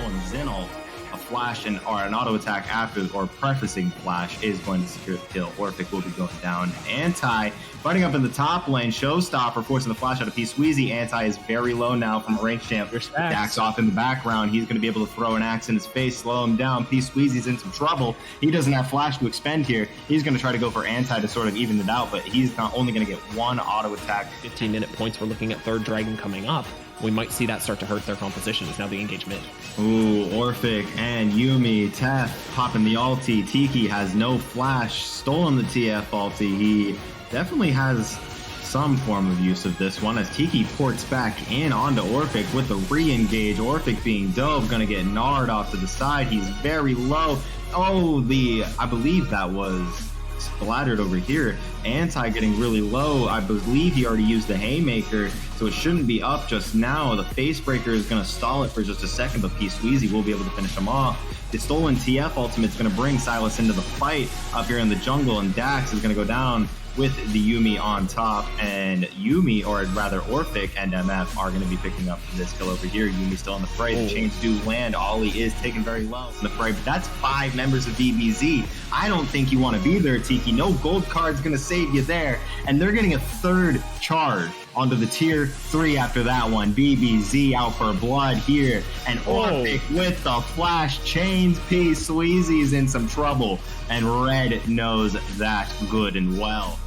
stolen Zinal, a flash and or an auto attack after or prefacing flash is going to secure the kill. Orphic will be going down. Anti fighting up in the top lane. Showstopper forcing the flash out of P-Sweezy. Anti is very low now from a range champ. Dax off in the background. He's going to be able to throw an axe in his face, slow him down. P-Sweezy's in some trouble. He doesn't have flash to expend here. He's going to try to go for Anti to sort of even it out, but he's not only going to get one auto attack. 15-minute points. We're looking at third dragon coming up. We might see that start to hurt their composition as now they engage mid. Ooh, Orphic and Yuumi, Tef popping the ulti. Tiki has no flash, stolen the TF ulti. He definitely has some form of use of this one as Tiki ports back in onto Orphic with the re-engage. Orphic being dove, gonna get Nard off to the side. He's very low. Oh, I believe that was splattered over here. Anti getting really low. I believe he already used the Haymaker, so it shouldn't be up just now. The Facebreaker is going to stall it for just a second, but P-Sweezy will be able to finish him off. The stolen TF ultimate is going to bring Sylas into the fight up here in the jungle, and Dax is going to go down with the Yuumi on top, and Yuumi, or rather Orphic and MF, are going to be picking up this kill over here. Yuumi still in the fray. The chains do land. Ollie is taken very low in the fray, but that's 5 members of BBZ. I don't think you want to be there, Tiki. No gold card's going to save you there, and they're getting a third charge onto the tier 3 after that one. BBZ out for blood here, and Orphic with the flash chains. P-Sweezy's in some trouble, and Red knows that good and well.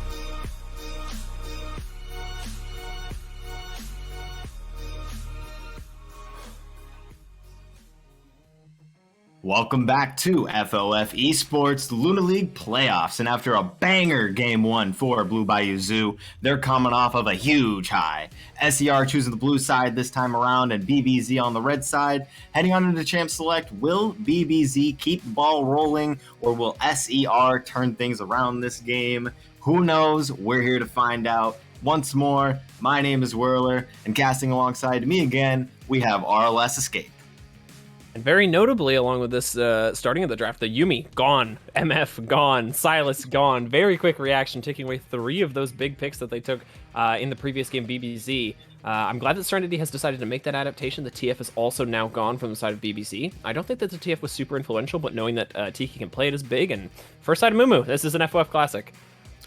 Welcome back to FOF Esports Luna League Playoffs, and after a banger Game 1 for Blue Bayou Zoo, they're coming off of a huge high. SER choosing the blue side this time around, and BBZ on the red side. Heading on into Champ Select, will BBZ keep the ball rolling, or will SER turn things around this game? Who knows? We're here to find out. Once more, my name is Whirler, and casting alongside me again, we have RLS Escape. And very notably, along with this starting of the draft, the Yuumi gone, MF gone, Sylas gone. Very quick reaction, taking away 3 of those big picks that they took in the previous game, BBZ. I'm glad that Serenity has decided to make that adaptation. The TF is also now gone from the side of BBZ. I don't think that the TF was super influential, but knowing that Tiki can play it is big. And first side of Mumu, this is an FOF Classic.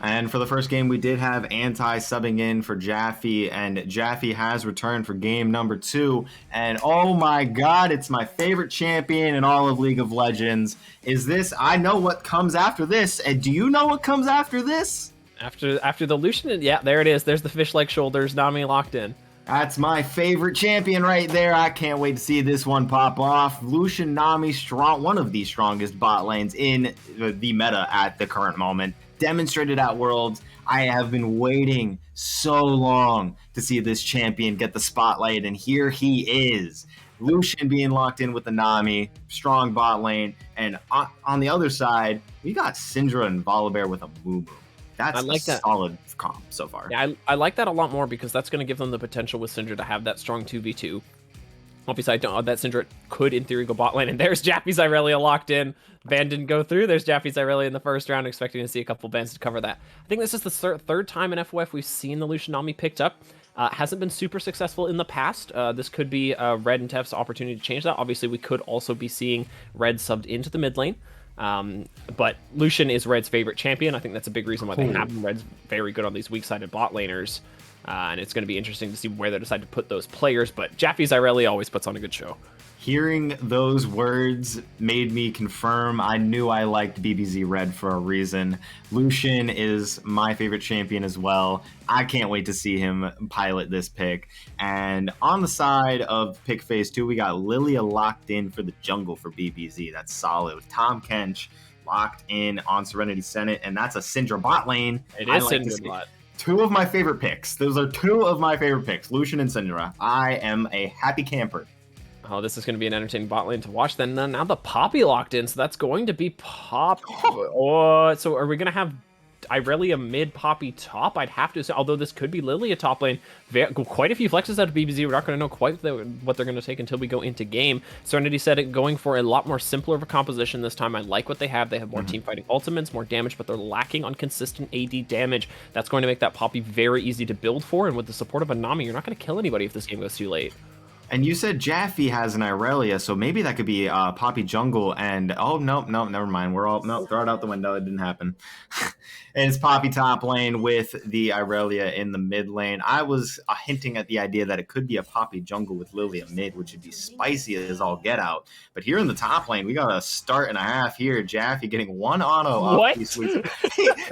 And for the first game, we did have Anti subbing in for Jaffe, and Jaffe has returned for game number 2. And oh my god, it's my favorite champion in all of League of Legends. Is this? I know what comes after this. And do you know what comes after this? After the Lucian, yeah, there it is. There's the fish-like shoulders, Nami locked in. That's my favorite champion right there. I can't wait to see this one pop off. Lucian Nami, one of the strongest bot lanes in the meta at the current moment. Demonstrated at Worlds. I have been waiting so long to see this champion get the spotlight, and here he is. Lucian being locked in with the Nami, strong bot lane, and on the other side, we got Syndra and Volibear with a Mumu. That's a solid comp so far. Yeah, I like that a lot more because that's going to give them the potential with Syndra to have that strong 2v2. Obviously, I don't know that Syndra could, in theory, go bot lane. And there's Jaffe Irelia locked in. Ban didn't go through. There's Jaffe Irelia in the first round, expecting to see a couple bans to cover that. I think this is the third time in FOF we've seen the Lucian Nami picked up. Hasn't been super successful in the past. This could be Red and Tef's opportunity to change that. Obviously, we could also be seeing Red subbed into the mid lane. But Lucian is Red's favorite champion. I think that's a big reason why they have him. Red's very good on these weak-sided bot laners. And it's going to be interesting to see where they decide to put those players. But Jaffe Irelia always puts on a good show. Hearing those words made me confirm I knew I liked BBZ Red for a reason. Lucian is my favorite champion as well. I can't wait to see him pilot this pick. And on the side of pick phase 2, we got Lilia locked in for the jungle for BBZ. That's solid. With Tom Kench locked in on Serenity Senate, and that's a Syndra bot lane. It is Syndra bot. 2 of my favorite picks. Those are 2 of my favorite picks, Lucian and Syndra. I am a happy camper. Oh, this is going to be an entertaining bot lane to watch. Then now the Poppy locked in, so that's going to be Pop. Oh, so are we going to have Irelia mid, Poppy top? I'd have to say, although this could be Lilia top lane. Quite a few flexes out of BBZ. We're not going to know quite what they're going to take until we go into game. Serenity said it going for a lot more simpler of a composition this time. I like what they have. They have more team fighting ultimates, more damage, but they're lacking on consistent AD damage. That's going to make that Poppy very easy to build for, and with the support of a Nami, you're not going to kill anybody if this game goes too late. And you said Jaffe has an Irelia, so maybe that could be Poppy Jungle. And oh no, no, never mind. We're all no, throw it out the window. It didn't happen. And it's Poppy top lane with the Irelia in the mid lane. I was hinting at the idea that it could be a Poppy Jungle with Lilia mid, which would be spicy as all get out. But here in the top lane, we got a start and a half here. Jaffe getting one auto off these sweets.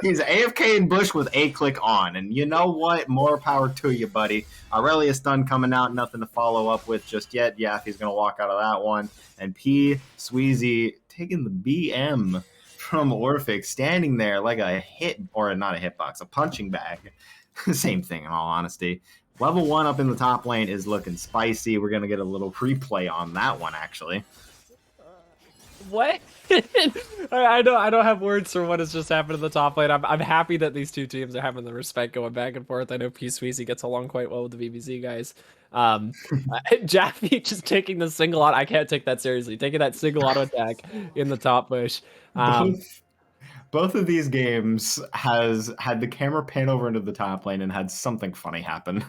He's AFK in bush with a click on, and you know what? More power to you, buddy. Irelia stun coming out, nothing to follow up with just yet. Jaffe's going to walk out of that one. And P. Sweezy taking the BM from Orphic, standing there like a hit, or not a hitbox, a punching bag. Same thing, in all honesty. Level 1 up in the top lane is looking spicy. We're going to get a little replay on that one, actually. What? I don't have words for what has just happened in the top lane. I'm happy that these two teams are having the respect going back and forth. I know P Sweezy gets along quite well with the BBZ guys. Jaffe just taking the single auto. I can't take that seriously. Taking that single auto attack in the top bush. Both of these games has had the camera pan over into the top lane and had something funny happen.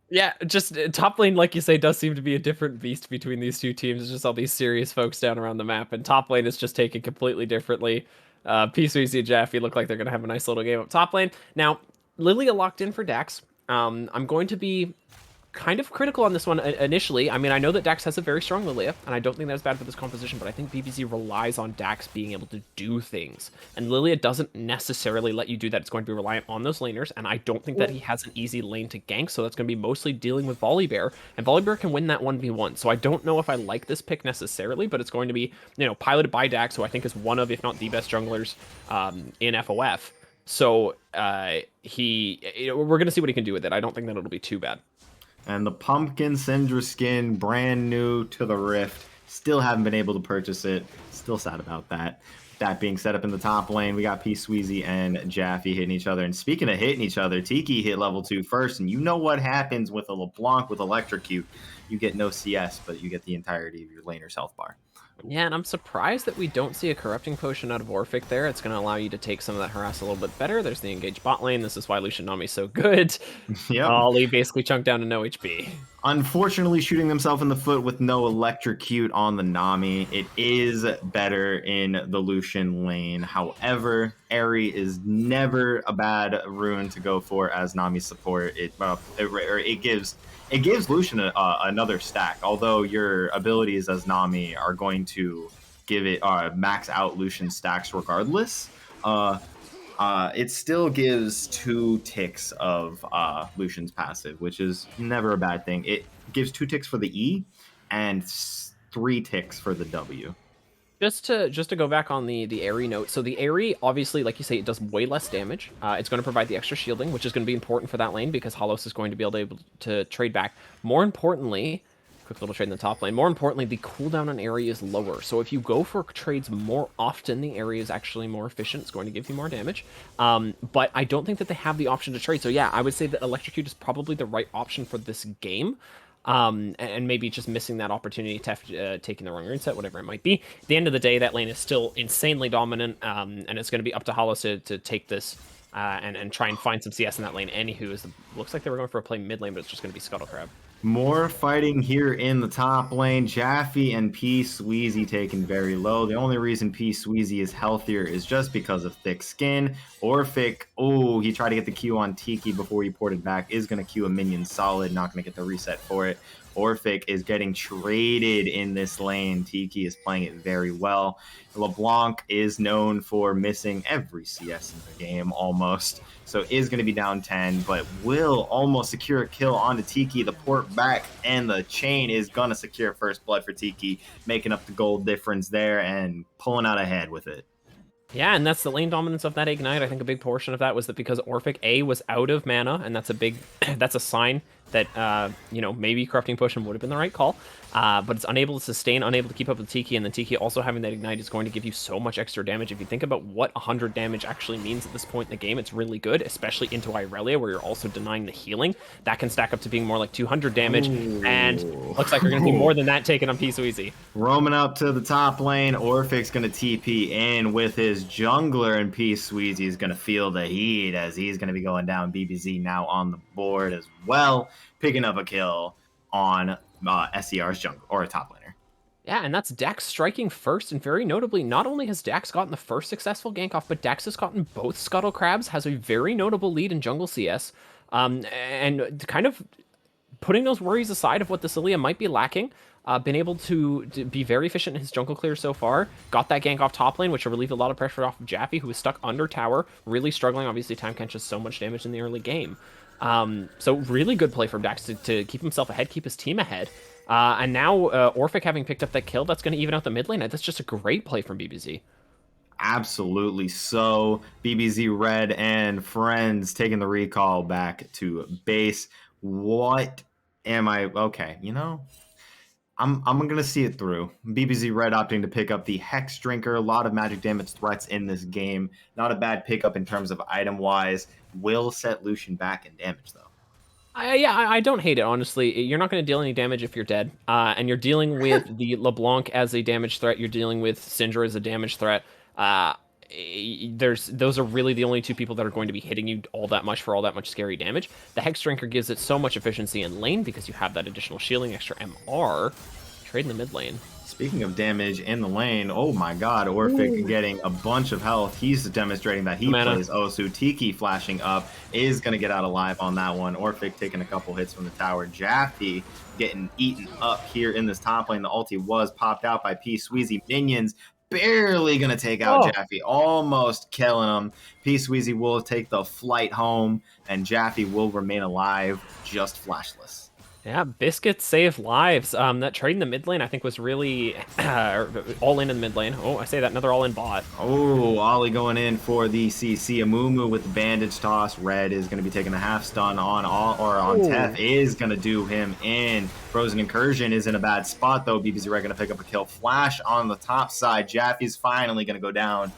Yeah, just top lane, like you say, does seem to be a different beast between these two teams. It's just all these serious folks down around the map, and top lane is just taken completely differently. P Sweezy and Jaffe look like they're going to have a nice little game up top lane. Now, Lilia locked in for Dax. I'm going to be kind of critical on this one initially. I mean, I know that Dax has a very strong Lilia, and I don't think that's bad for this composition, but I think BBZ relies on Dax being able to do things. And Lilia doesn't necessarily let you do that. It's going to be reliant on those laners, and I don't think that he has an easy lane to gank, so that's going to be mostly dealing with Volibear, and Volibear can win that 1v1. So I don't know if I like this pick necessarily, but it's going to be, you know, piloted by Dax, who I think is one of, if not the best junglers in FOF. So we're going to see what he can do with it. I don't think that it'll be too bad. And the Pumpkin Syndra skin, brand new to the Rift. Still haven't been able to purchase it. Still sad about that. That being set up in the top lane, we got P Sweezy and Jaffe hitting each other. And speaking of hitting each other, Tiki hit level 2 first. And you know what happens with a LeBlanc with Electrocute. You get no CS, but you get the entirety of your laner's health bar. Yeah, and I'm surprised that we don't see a Corrupting Potion out of Orphic there. It's going to allow you to take some of that harass a little bit better. There's the engaged bot lane. This is why Lucian Nami's so good. Yep. Ollie basically chunked down to no HP. Unfortunately, shooting themselves in the foot with no Electrocute on the Nami. It is better in the Lucian lane. However, Airy is never a bad rune to go for as Nami support. It gives Lucian another stack, although your abilities as Nami are going to give it max out Lucian stacks regardless. It still gives 2 ticks of Lucian's passive, which is never a bad thing. It gives 2 ticks for the E and 3 ticks for the W. Just to go back on the Airy note, so the Airy, obviously, like you say, it does way less damage. It's going to provide the extra shielding, which is going to be important for that lane because Holos is going to be able to trade back. More importantly, quick little trade in the top lane. More importantly, the cooldown on Airy is lower. So if you go for trades more often, the Airy is actually more efficient. It's going to give you more damage. But I don't think that they have the option to trade. So yeah, I would say that Electrocute is probably the right option for this game. And maybe just missing that opportunity to taking the wrong rune set, whatever it might be. At the end of the day, that lane is still insanely dominant, and it's going to be up to Holos to take this and try and find some CS in that lane. Anywho, looks like they were going for a play mid lane, but it's just going to be Scuttle Crab. More fighting here in the top lane. Jaffe and P Sweezy taken very low. The only reason P Sweezy is healthier is just because of thick skin. Orphic, oh, he tried to get the Q on Tiki before he ported back. Is going to Q a minion solid, not going to get the reset for it. Orphic is getting traded in this lane. Tiki is playing it very well. LeBlanc is known for missing every CS in the game almost. So is going to be down 10, but will almost secure a kill onto Tiki. The port back and the chain is going to secure first blood for Tiki, making up the gold difference there and pulling out ahead with it. Yeah, and that's the lane dominance of that Ignite. I think a big portion of that was that because Orphic A was out of mana, and that's a sign that, maybe Corrupting Potion would have been the right call. But it's unable to sustain, unable to keep up with Tiki, and then Tiki also having that Ignite is going to give you so much extra damage. If you think about what 100 damage actually means at this point in the game, it's really good, especially into Irelia, where you're also denying the healing. That can stack up to being more like 200 damage, and looks like you're going to be more than that taken on P Sweezy. Roaming up to the top lane, Orphic's going to TP in with his jungler, and P Sweezy is going to feel the heat as he's going to be going down. BBZ now on the board as well, picking up a kill on SER's jungle or a top laner. Yeah, and that's Dax striking first, and very notably, not only has Dax gotten the first successful gank off, but Dax has gotten both Scuttle Crabs, has a very notable lead in jungle CS, and kind of putting those worries aside of what the Cilia might be lacking, been able to be very efficient in his jungle clear so far. Got that gank off top lane, which relieved a lot of pressure off of Jaffe, who was stuck under tower, really struggling. Obviously, Time catches so much damage in the early game. So really good play from Dax to keep himself ahead, keep his team ahead. And now Orphic having picked up that kill, that's going to even out the mid lane. That's just a great play from BBZ. Absolutely so. BBZ Red and friends taking the recall back to base. What am I? Okay, you know, I'm gonna see it through. BBZ Red opting to pick up the Hex Drinker. A lot of magic damage threats in this game. Not a bad pickup in terms of item wise. Will set Lucian back in damage though. I don't hate it, honestly. You're not going to deal any damage if you're dead. And you're dealing with the LeBlanc as a damage threat. You're dealing with Syndra as a damage threat. Those are really the only two people that are going to be hitting you all that much for all that much scary damage. The Hex Drinker gives it so much efficiency in lane because you have that additional shielding, extra MR. Trade in the mid lane. Speaking of damage in the lane, oh my god, Orphic getting a bunch of health. He's demonstrating that he plays Osu. Tiki flashing up is going to get out alive on that one. Orphic taking a couple hits from the tower. Jaffe getting eaten up here in this top lane. The ulti was popped out by P. Sweezy. Minions barely going to take out Jaffe. Almost killing him. P. Sweezy will take the flight home, and Jaffe will remain alive, just flashless. Yeah, Biscuits save lives. That trade in the mid lane, I think, was really all in the mid lane. Oh, I say that, another all in bot. Oh, Ollie going in for the CC. Amumu with the bandage toss. Red is going to be taking a half stun on Tef is going to do him in. Frozen Incursion is in a bad spot, though. BBZ Red going to pick up a kill. Flash on the top side. Jaffe's finally going to go down,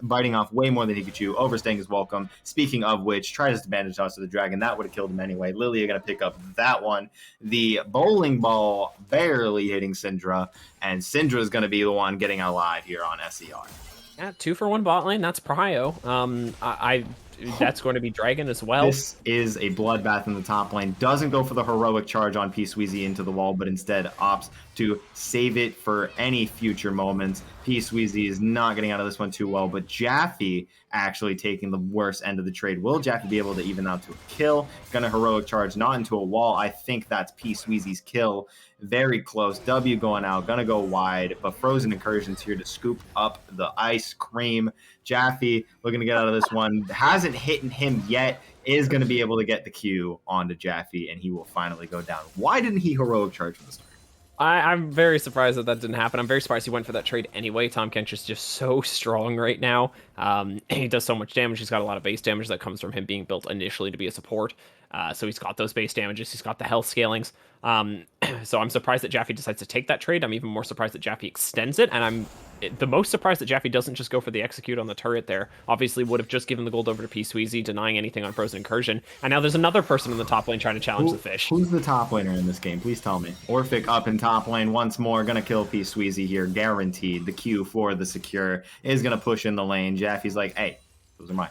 biting off way more than he could chew. Overstaying his welcome. Speaking of which, tries to bandage toss to the dragon. That would have killed him anyway. Lilia going to pick up that one. The bowling ball barely hitting Syndra, and Syndra is going to be the one getting alive here on SER. Yeah, 2-for-1 bot lane. That's prio. That's going to be dragon as well. This is a bloodbath in the top lane. Doesn't go for the heroic charge on P. Sweezy into the wall, but instead opts to save it for any future moments. P. Sweezy is not getting out of this one too well, but Jaffe actually taking the worst end of the trade. Will Jaffe be able to even out to a kill? Gonna heroic charge, not into a wall. I think that's P. Sweezy's kill. Very close. W going out, gonna go wide, but Frozen Incursion's here to scoop up the ice cream. Jaffe looking to get out of this one. Hasn't hit him yet. Is going to be able to get the Q onto Jaffe, and he will finally go down. Why didn't he heroic charge from the start? I'm very surprised that didn't happen. I'm very surprised he went for that trade anyway. Tahm Kench is just so strong right now. He does so much damage. He's got a lot of base damage that comes from him being built initially to be a support. So he's got those base damages. He's got the health scalings. So I'm surprised that Jaffe decides to take that trade. I'm even more surprised that Jaffe extends it, and I'm the most surprised that Jaffe doesn't just go for the execute on the turret there. Obviously would have just given the gold over to P. Sweezy, denying anything on Frozen Incursion. And now there's another person in the top lane trying to challenge the fish. Who's the top laner in this game? Please tell me. Orphic up in top lane once more. Gonna kill P. Sweezy here. Guaranteed. The Q for the secure is gonna push in the lane. Jaffe's like, hey, those are mine.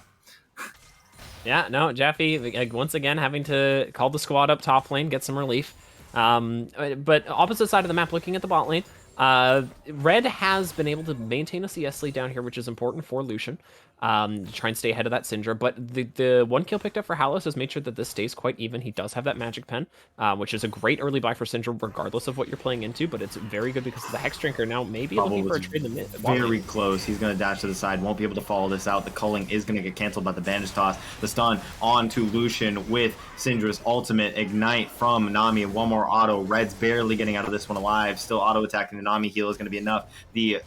Yeah, no, Jaffe, once again, having to call the squad up top lane, get some relief. But opposite side of the map, looking at the bot lane, Red has been able to maintain a CS lead down here, which is important for Lucian. To try and stay ahead of that Syndra. But the one kill picked up for Halos has made sure that this stays quite even. He does have that magic pen, which is a great early buy for Syndra, regardless of what you're playing into. But it's very good because of the Hex Drinker now maybe looking for a trade in the mid. Very close. He's going to dash to the side. Won't be able to follow this out. The culling is going to get canceled by the bandage toss. The stun onto Lucian with Syndra's ultimate ignite from Nami. One more auto. Red's barely getting out of this one alive. Still auto attacking. The Nami heal is going to be enough. The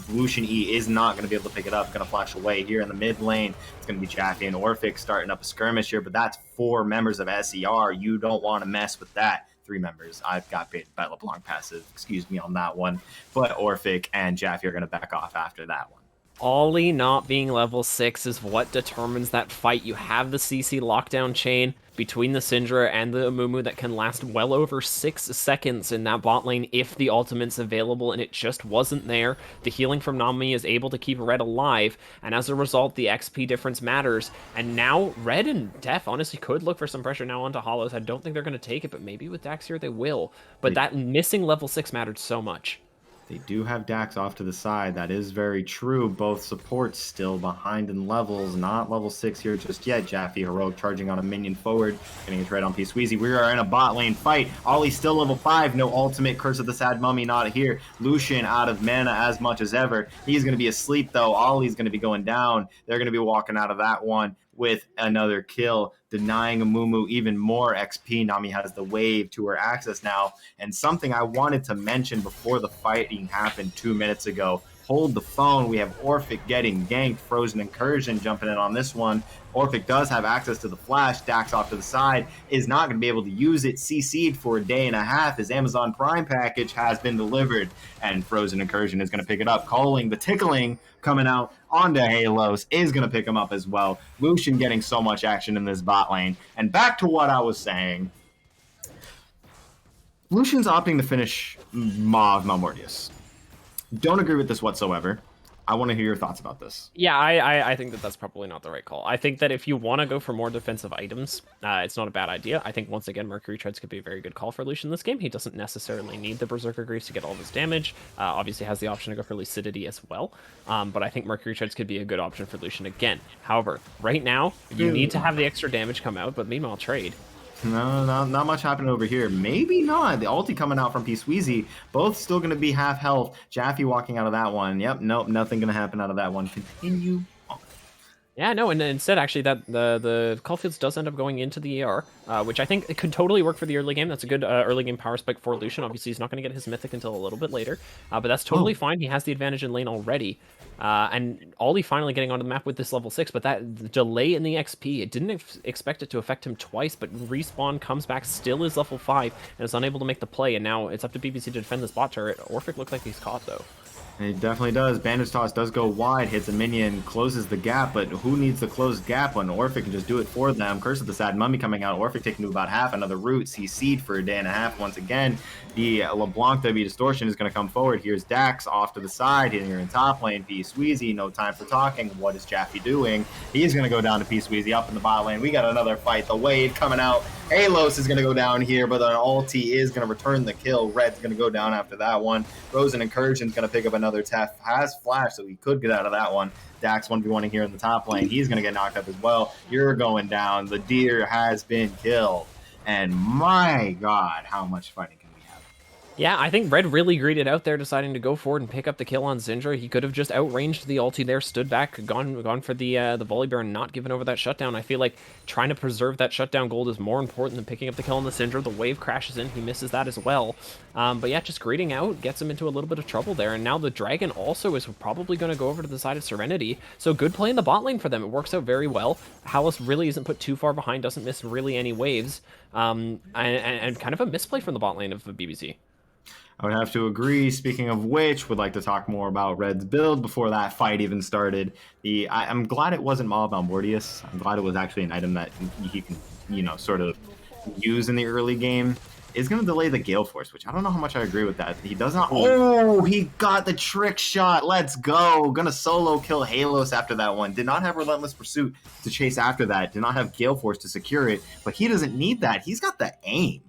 Lucian E is not going to be able to pick it up. Going to flash away here in the mid lane. It's going to be Jaffe and Orphic starting up a skirmish here, but that's 4 members of SER. You don't want to mess with that. 3 members. I've got baited by LeBlanc passive. Excuse me on that one. But Orphic and Jaffe are going to back off after that one. Ollie not being level 6 is what determines that fight. You have the CC lockdown chain. between the Syndra and the Amumu that can last well over 6 seconds in that bot lane if the ultimate's available, and it just wasn't there. The healing from Nami is able to keep Red alive, and as a result, the XP difference matters. And now Red and Def honestly could look for some pressure now onto Hollows. I don't think they're going to take it, but maybe with Dax here they will. But that missing level 6 mattered so much. They do have Dax off to the side. That is very true. Both supports still behind in levels. Not level 6 here just yet. Jaffe Heroic charging on a minion forward. Getting his red on P-Sweezy. We are in a bot lane fight. Ollie's still level 5. No ultimate. Curse of the Sad Mummy not here. Lucian out of mana as much as ever. He's going to be asleep though. Ollie's going to be going down. They're going to be walking out of that one with another kill, denying Amumu even more XP. Nami has the wave to her access now. And something I wanted to mention before the fighting happened 2 minutes ago. Hold the phone. We have Orphic getting ganked. Frozen Incursion jumping in on this one. Orphic does have access to the flash. Dax off to the side is not going to be able to use it. CC'd for a day and a half. His Amazon Prime package has been delivered, and Frozen Incursion is going to pick it up. Calling the tickling coming out onto Halos is going to pick him up as well. Lucian getting so much action in this bot lane. And back to what I was saying. Lucian's opting to finish Maw Malmortius. Don't agree with this whatsoever. I want to hear your thoughts about this. Yeah, I think that that's probably not the right call. I think that if you want to go for more defensive items, it's not a bad idea. I think, once again, Mercury Treads could be a very good call for Lucian this game. He doesn't necessarily need the Berserker Greaves to get all of his damage. Obviously has the option to go for Lucidity as well. But I think Mercury Treads could be a good option for Lucian again. However, right now, you need to have the extra damage come out, but meanwhile, trade. No, not much happening over here. Maybe not. The ulti coming out from P-Sweezy. Both still going to be half health. Jaffe walking out of that one. Yep, nope, nothing going to happen out of that one. Continue on. Yeah, no, and instead, actually, that the Caulfields does end up going into the ER, which I think it could totally work for the early game. That's a good early game power spike for Lucian. Obviously, he's not going to get his Mythic until a little bit later, but that's totally fine. He has the advantage in lane already. And Ollie finally getting onto the map with this level 6, but that delay in the XP, it didn't expect it to affect him twice, but Respawn comes back, still is level 5, and is unable to make the play, and now it's up to BBZ to defend this bot turret. Orphic looked like he's caught, though. It definitely does. Bandage Toss does go wide, hits a minion, closes the gap, but who needs the closed gap when Orphic can just do it for them? Curse of the Sad Mummy coming out. Orphic taking to about half. Another root. CC'd for a day and a half once again. The LeBlanc W Distortion is going to come forward. Here's Dax off to the side, hitting her in top lane. P-Sweezy, no time for talking. What is Jaffe doing? He's going to go down to P-Sweezy up in the bot lane. We got another fight. The wave coming out. Halos is going to go down here, but an ulti is going to return the kill. Red's going to go down after that one. Frozen Incursion is going to pick up another Tef. Has flash, so he could get out of that one. Dax 1v1 here in the top lane. He's going to get knocked up as well. You're going down. The deer has been killed. And my God, how much fighting can we have? Yeah, I think Red really greeted out there, deciding to go forward and pick up the kill on Syndra. He could have just outranged the ulti there, stood back, gone for the volley bear, and not given over that shutdown. I feel like trying to preserve that shutdown gold is more important than picking up the kill on the Syndra. The wave crashes in, he misses that as well. But yeah, just greeting out gets him into a little bit of trouble there. And now the dragon also is probably going to go over to the side of Serenity. So good play in the bot lane for them. It works out very well. Halos really isn't put too far behind, doesn't miss really any waves. And kind of a misplay from the bot lane of the BBZ. I would have to agree. Speaking of which, would like to talk more about Red's build before that fight even started. I'm glad it wasn't Maw Malmortius. I'm glad it was actually an item that he can, sort of use in the early game. It's going to delay the Gale Force, which I don't know how much I agree with that. He does not. Oh, he got the trick shot. Let's go. Gonna solo kill Halos after that one. Did not have Relentless Pursuit to chase after that. Did not have Gale Force to secure it. But he doesn't need that. He's got the aim.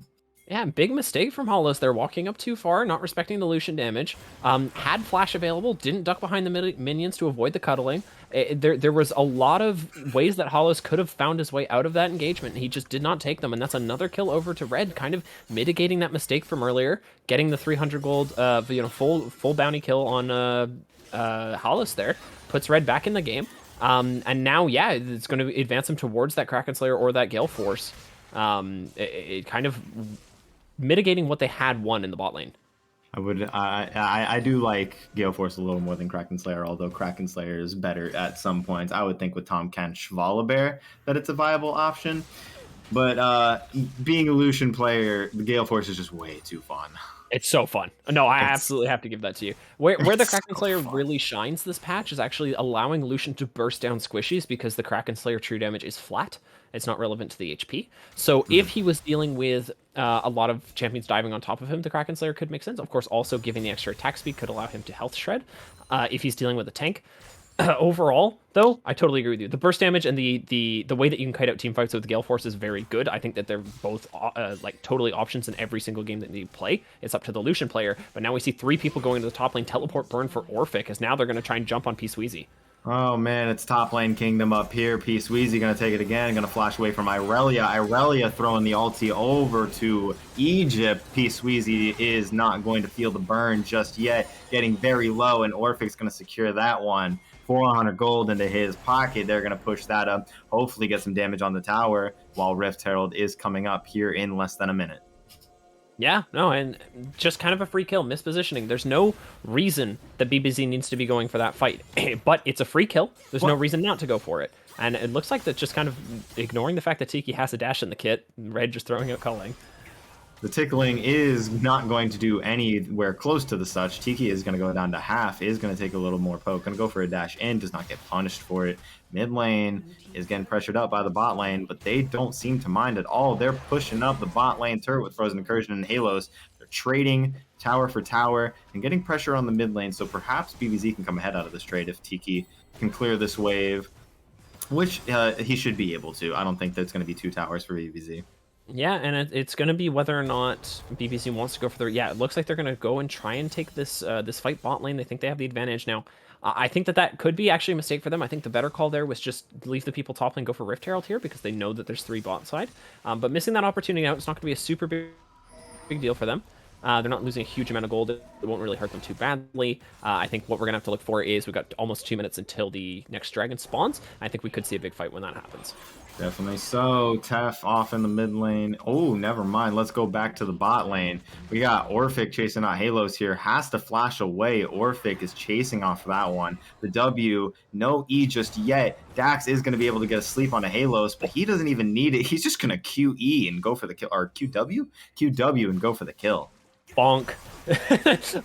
Yeah, big mistake from Hollows there, walking up too far, not respecting the Lucian damage. Had flash available, didn't duck behind the minions to avoid the cuddling. There was a lot of ways that Hollows could have found his way out of that engagement, and he just did not take them, and that's another kill over to Red, kind of mitigating that mistake from earlier, getting the 300 gold, full bounty kill on Hollows there, puts Red back in the game. And now, yeah, it's going to advance him towards that Kraken Slayer or that Gale Force. It kind of mitigating what they had won in the bot lane. I do like Gale Force a little more than Kraken Slayer, although Kraken Slayer is better at some points. I would think with Tom Kent Schwalabear that it's a viable option. But being a Lucian player, the Gale Force is just way too fun. It's so fun. No, I absolutely have to give that to you. Where the It's Kraken so Slayer fun. really shines this patch is actually allowing Lucian to burst down squishies because the Kraken Slayer true damage is flat. It's not relevant to the HP. So if Mhm. he was dealing with a lot of champions diving on top of him, the Kraken Slayer could make sense. Of course, also giving the extra attack speed could allow him to health shred if he's dealing with a tank. Overall, though, I totally agree with you. The burst damage and the way that you can kite out team fights with Gale Force is very good. I think that they're both like totally options in every single game that you play. It's up to the Lucian player. But now we see 3 people going to the top lane. Teleport burn for Orphic, as now they're going to try and jump on P Sweezy. Oh man, it's top lane kingdom up here. P Sweezy gonna take it again, gonna flash away from Irelia. Irelia throwing the ulti over to Egypt. P Sweezy is not going to feel the burn just yet, getting very low, and Orphic's gonna secure that one. 400 gold into his pocket. They're gonna push that up, hopefully get some damage on the tower, while Rift Herald is coming up here in less than a minute. Yeah, no, and just kind of a free kill, mispositioning. There's no reason that BBZ needs to be going for that fight, but it's a free kill. There's no reason not to go for it. And it looks like that's just kind of ignoring the fact that Tiki has a dash in the kit, Red just throwing out culling. The tickling is not going to do anywhere close to the such. Tiki is going to go down to half, is going to take a little more poke, going to go for a dash in, does not get punished for it. Mid lane is getting pressured up by the bot lane, but they don't seem to mind at all. They're pushing up the bot lane turret with Frozen Incursion and Halos. They're trading tower for tower and getting pressure on the mid lane, so perhaps BBZ can come ahead out of this trade if Tiki can clear this wave, which he should be able to. I don't think that's going to be 2 towers for BBZ. Yeah, and it's going to be whether or not BBC wants to go for the... Yeah, it looks like they're going to go and try and take this this fight bot lane. They think they have the advantage now. I think that could be actually a mistake for them. I think the better call there was just leave the people top lane, go for Rift Herald here, because they know that there's 3 bot side. But missing that opportunity out, it's not going to be a super big deal for them. They're not losing a huge amount of gold. It won't really hurt them too badly. I think what we're going to have to look for is we've got almost 2 minutes until the next dragon spawns. I think we could see a big fight when that happens. Definitely so. Tef off in the mid lane. Oh, never mind. Let's go back to the bot lane. We got Orphic chasing out Halos here. Has to flash away. Orphic is chasing off that one. The W, no E just yet. Dax is going to be able to get a sleep on a Halos, but he doesn't even need it. He's just going to QE and go for the kill. Or QW? QW and go for the kill. Bonk.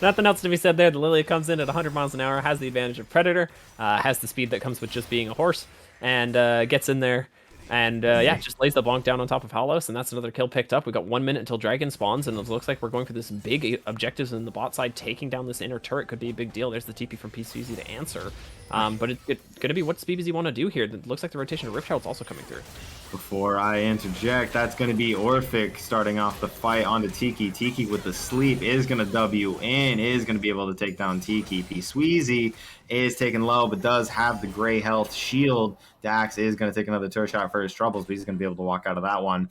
Nothing else to be said there. The Lilia comes in at 100 miles an hour, has the advantage of Predator, has the speed that comes with just being a horse, and gets in there. And yeah, just lays the bonk down on top of Halos, and that's another kill picked up. We've got 1 minute until Dragon spawns, and it looks like we're going for this big objectives in the bot side. Taking down this inner turret could be a big deal. There's the TP from PCZ to answer. But it's going to be what's BBZ want to do here. It looks like the rotation of Rift Herald's also coming through. Before I interject, that's going to be Orphic starting off the fight onto Tiki. Tiki with the sleep is going to W in, is going to be able to take down Tiki. P Sweezy is taken low, but does have the gray health shield. Dax is going to take another turret shot for his troubles, but he's going to be able to walk out of that one.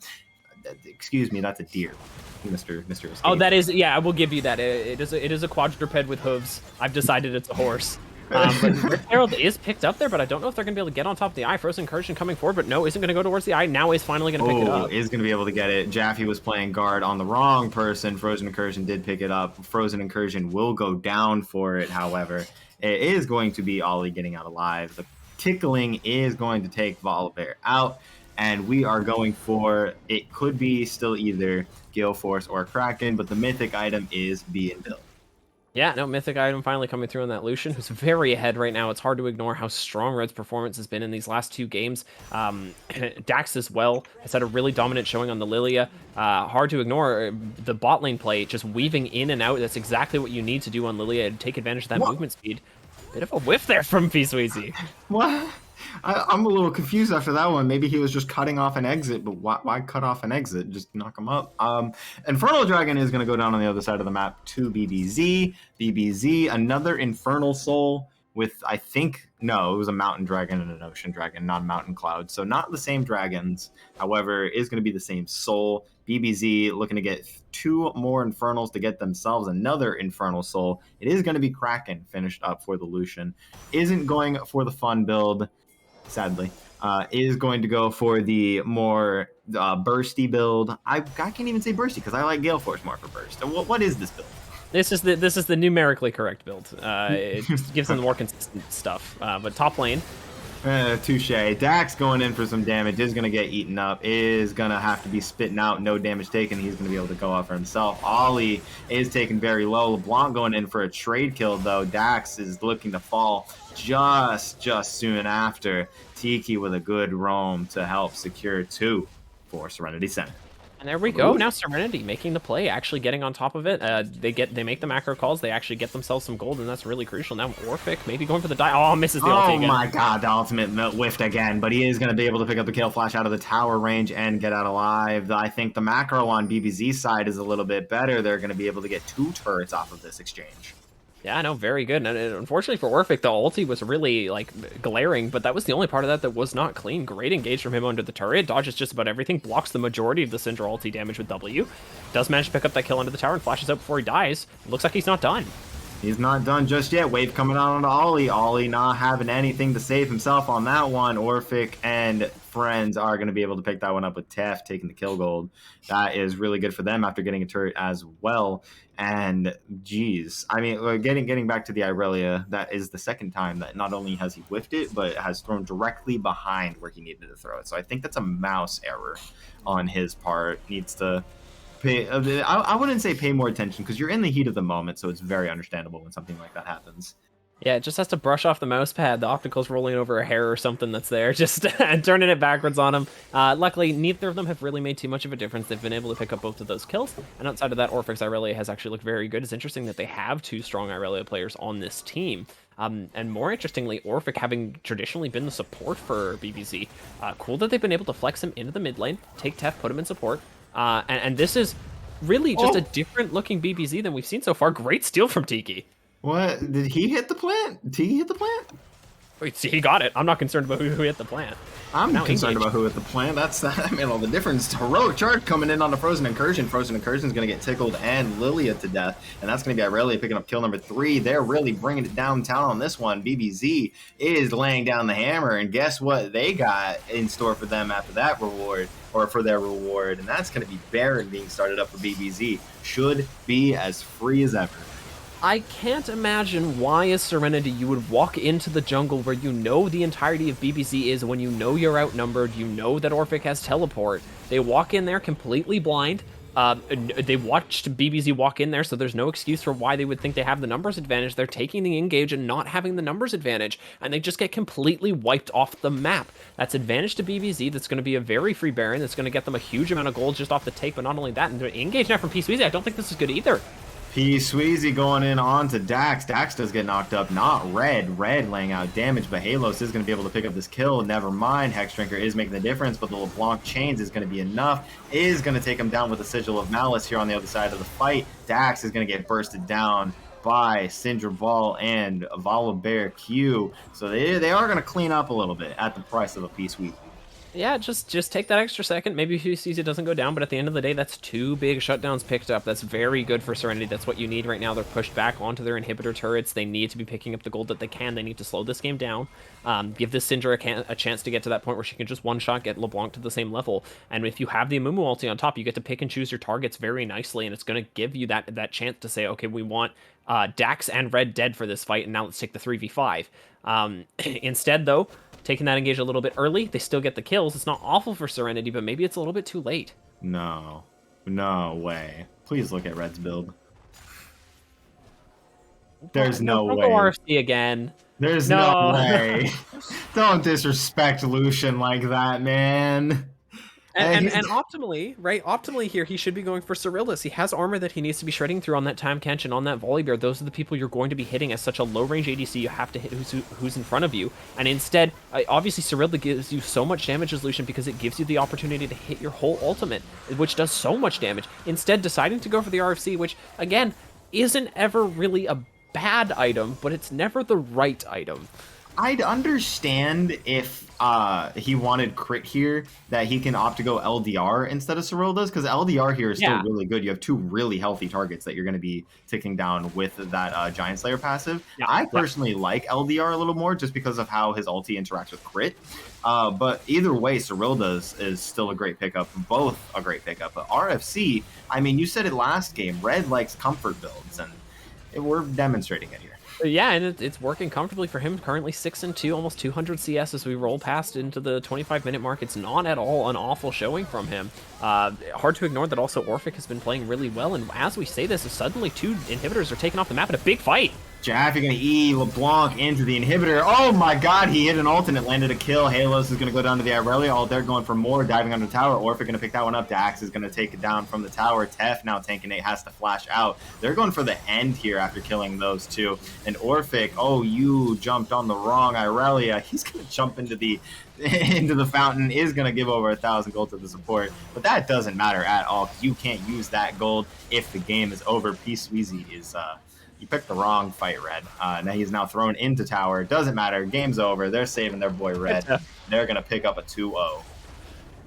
Excuse me, that's a deer. Mr. Escape. Oh, that is, yeah, I will give you that. It is a quadruped with hooves. I've decided it's a horse. But Rift Herald is picked up there, but I don't know if they're going to be able to get on top of the eye. Frozen Incursion coming forward, but no, isn't going to go towards the eye. Now is finally going to pick it up. Is going to be able to get it. Jaffe was playing guard on the wrong person. Frozen Incursion did pick it up. Frozen Incursion will go down for it, however. It is going to be Ollie getting out alive. The tickling is going to take Volibear out, and we are going for, it could be still either Gale Force or Kraken, but the mythic item is being built. Yeah, no, mythic item finally coming through on that Lucian, who's very ahead right now. It's hard to ignore how strong Red's performance has been in these last 2 games. Dax as well has had a really dominant showing on the Lilia. Hard to ignore the bot lane play, just weaving in and out. That's exactly what you need to do on Lilia to take advantage of that movement speed. Bit of a whiff there from P-Sweezy. What? I'm a little confused after that one. Maybe he was just cutting off an exit, but why cut off an exit? Just knock him up. Infernal Dragon is going to go down on the other side of the map to BBZ. BBZ, another Infernal Soul with, I think, no, it was a Mountain Dragon and an Ocean Dragon, not a Mountain Cloud. So not the same dragons. However, it is going to be the same soul. BBZ looking to get 2 more Infernals to get themselves another Infernal Soul. It is going to be Kraken finished up for the Lucian. Isn't going for the fun build, sadly. Is going to go for the more bursty build. I can't even say bursty because I like Gale Force more for burst. What is this build? This is the numerically correct build. It just gives them more consistent stuff. But top lane, Touche. Dax going in for some damage, is going to get eaten up, is going to have to be spitting out, no damage taken. He's going to be able to go off for himself. Ollie is taken very low. LeBlanc going in for a trade kill, though. Dax is looking to fall just soon after. Tiki with a good roam to help secure 2 for Serenity Center. And there we go. Now Serenity making the play, actually getting on top of it. They make the macro calls. They actually get themselves some gold, and that's really crucial. Now Orphic maybe going for the die. Oh, misses the ulti again. Oh my god, the ultimate whiffed again, but he is going to be able to pick up the kill flash out of the tower range and get out alive. I think the macro on BBZ side is a little bit better. They're going to be able to get 2 turrets off of this exchange. Yeah, no, very good. And unfortunately for Orphic, the ulti was really, like, glaring, but that was the only part of that was not clean. Great engage from him under the turret. Dodges just about everything. Blocks the majority of the Syndra ulti damage with W. Does manage to pick up that kill under the tower and flashes out before he dies. It looks like he's not done. He's not done just yet. Wave coming out onto Ollie. Ollie not having anything to save himself on that one. Orphic and friends are going to be able to pick that one up with Tef taking the kill gold. That is really good for them after getting a turret as well. And geez, I mean, getting back to the Irelia, that is the second time that not only has he whiffed it, but has thrown directly behind where he needed to throw it. So I think that's a mouse error on his part. Needs to pay. I wouldn't say pay more attention because you're in the heat of the moment, so it's very understandable when something like that happens. Yeah, it just has to brush off the mouse pad. The optical's rolling over a hair or something that's there, just turning it backwards on him. Luckily, neither of them have really made too much of a difference. They've been able to pick up both of those kills. And outside of that, Orphic's Irelia has actually looked very good. It's interesting that they have 2 strong Irelia players on this team. And more interestingly, Orphic having traditionally been the support for BBZ. Cool that they've been able to flex him into the mid lane, take Tef, put him in support. And this is really just a different looking BBZ than we've seen so far. Great steal from Tiki. What? Did he hit the plant? Did he hit the plant? Wait, see, he got it. I'm not concerned about who hit the plant. I'm concerned about who hit the plant. That's that made all the difference. Heroic charge coming in on the Frozen Incursion. Frozen Incursion is going to get tickled and Lilia to death, and that's going to be Irelia picking up kill number 3. They're really bringing it downtown on this one. BBZ is laying down the hammer, and guess what they got in store for them after that reward, or for their reward, and that's going to be Baron being started up for BBZ. Should be as free as ever. I can't imagine why as Serenity you would walk into the jungle where you know the entirety of BBZ is, when you know you're outnumbered, you know that Orphic has teleport. They walk in there completely blind. They watched BBZ walk in there, so there's no excuse for why they would think they have the numbers advantage. They're taking the engage and not having the numbers advantage, and they just get completely wiped off the map. That's advantage to BBZ. That's going to be a very free Baron. That's going to get them a huge amount of gold just off the take, but not only that, and the engage now from P-Sweezy, I don't think this is good either. P-Sweezy going in onto Dax. Dax does get knocked up, not Red. Red laying out damage, but Halos is going to be able to pick up this kill. Never mind, Hexdrinker is making the difference, but the LeBlanc chains is going to be enough. Is going to take him down with a Sigil of Malice here on the other side of the fight. Dax is going to get bursted down by Syndra Ball and Volibear Q. So they are going to clean up a little bit at the price of a P-Sweezy. Yeah, just take that extra second. Maybe P-Sweezy doesn't go down, but at the end of the day, that's 2 big shutdowns picked up. That's very good for Serenity. That's what you need right now. They're pushed back onto their inhibitor turrets. They need to be picking up the gold that they can. They need to slow this game down. Give this Syndra a chance to get to that point where she can just one-shot, get LeBlanc to the same level. And if you have the Amumu ulti on top, you get to pick and choose your targets very nicely, and it's going to give you that chance to say, okay, we want Dax and Red dead for this fight, and now let's take the 3v5. Instead, though, taking that engage a little bit early, they still get the kills. It's not awful for Serenity, but maybe it's a little bit too late. No way. Please look at Red's build. There's no way. Don't go RFC again. There's no way. Don't disrespect Lucian like that, man. And optimally, right? Optimally here, he should be going for Cyrillus. He has armor that he needs to be shredding through on that Time Kench and on that Volibear. Those are the people you're going to be hitting as such a low-range ADC. You have to hit who's in front of you. And instead, obviously, Cyrilla gives you so much damage as Lucian because it gives you the opportunity to hit your whole ultimate, which does so much damage. Instead, deciding to go for the RFC, which, again, isn't ever really a bad item, but it's never the right item. I'd understand if he wanted crit here, that he can opt to go LDR instead of Cyril does, because LDR here is still really good. You have 2 really healthy targets that you're going to be ticking down with that Giant Slayer passive. Yeah. I personally like LDR a little more just because of how his ulti interacts with crit. But either way, Cyrilda's is still a great pickup. Both a great pickup. But RFC, I mean, you said it last game. Red likes comfort builds, and we're demonstrating it here. Yeah, and it's working comfortably for him. Currently 6-2, almost 200 CS as we roll past into the 25-minute mark. It's not at all an awful showing from him. Hard to ignore that also Orphic has been playing really well, and as we say this, suddenly 2 inhibitors are taken off the map in a big fight. Jaffe gonna E LeBlanc into the inhibitor. Oh my god, he hit an ultimate, landed a kill. Halos is gonna go down to the Irelia. All they're going for more, diving on the tower. Orphic gonna pick that one up. Dax is gonna take it down from the tower. Tef now tanking it, has to flash out. They're going for the end here after killing those two. And Orphic, oh, you jumped on the wrong Irelia. He's gonna jump into the fountain, is going to give over 1,000 gold to the support, but that doesn't matter at all because you can't use that gold if the game is over. P-Sweezy is you picked the wrong fight, Red. Now he's now thrown into tower. Doesn't matter, game's over. They're saving their boy Red. They're going to pick up a 2-0.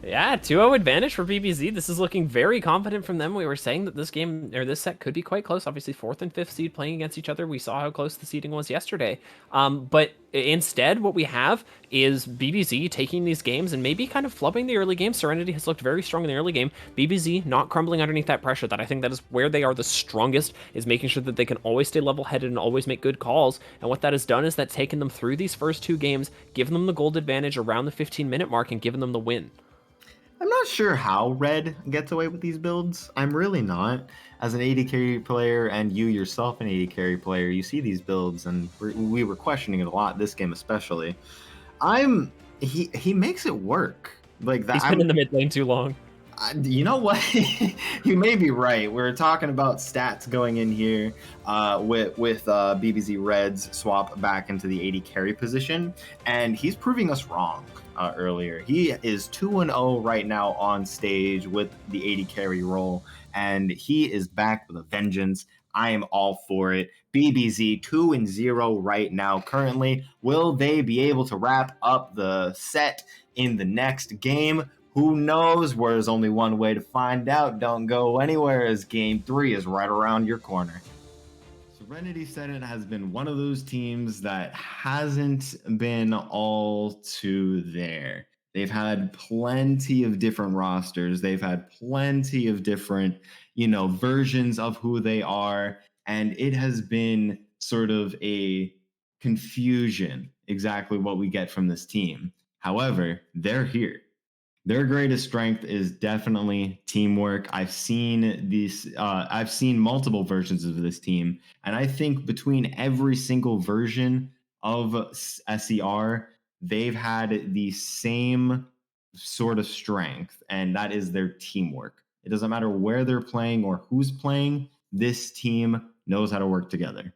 Yeah, 2-0 advantage for BBZ. This is looking very confident from them. We were saying that this game, or this set, could be quite close. Obviously, 4th and 5th seed playing against each other. We saw how close the seeding was yesterday. But instead, what we have is BBZ taking these games and maybe kind of flubbing the early game. Serenity has looked very strong in the early game. BBZ not crumbling underneath that pressure. That I think that is where they are the strongest, is making sure that they can always stay level-headed and always make good calls. And what that has done is that's taken them through these first 2 games, given them the gold advantage around the 15-minute mark, and given them the win. I'm not sure how Red gets away with these builds. I'm really not. As an AD carry player, and you yourself an AD carry player, you see these builds, and we were questioning it a lot this game especially. He makes it work like that. He's been in the mid lane too long. You know what? You may be right. We're talking about stats going in here with BBZ Reds swap back into the AD carry position, and he's proving us wrong. Earlier, he is 2-0 right now on stage with the AD carry role, and he is back with a vengeance. I am all for it. BBZ 2-0 right now currently. Will they be able to wrap up the set in the next game? Who knows? There's only one way to find out. Don't go anywhere, as game 3 is right around your corner. Serenity Senate has been one of those teams that hasn't been all too there. They've had plenty of different rosters. They've had plenty of different, versions of who they are. And it has been sort of a confusion, exactly what we get from this team. However, they're here. Their greatest strength is definitely teamwork. I've seen I've seen multiple versions of this team, and I think between every single version of SER, they've had the same sort of strength, and that is their teamwork. It doesn't matter where they're playing or who's playing. This team knows how to work together.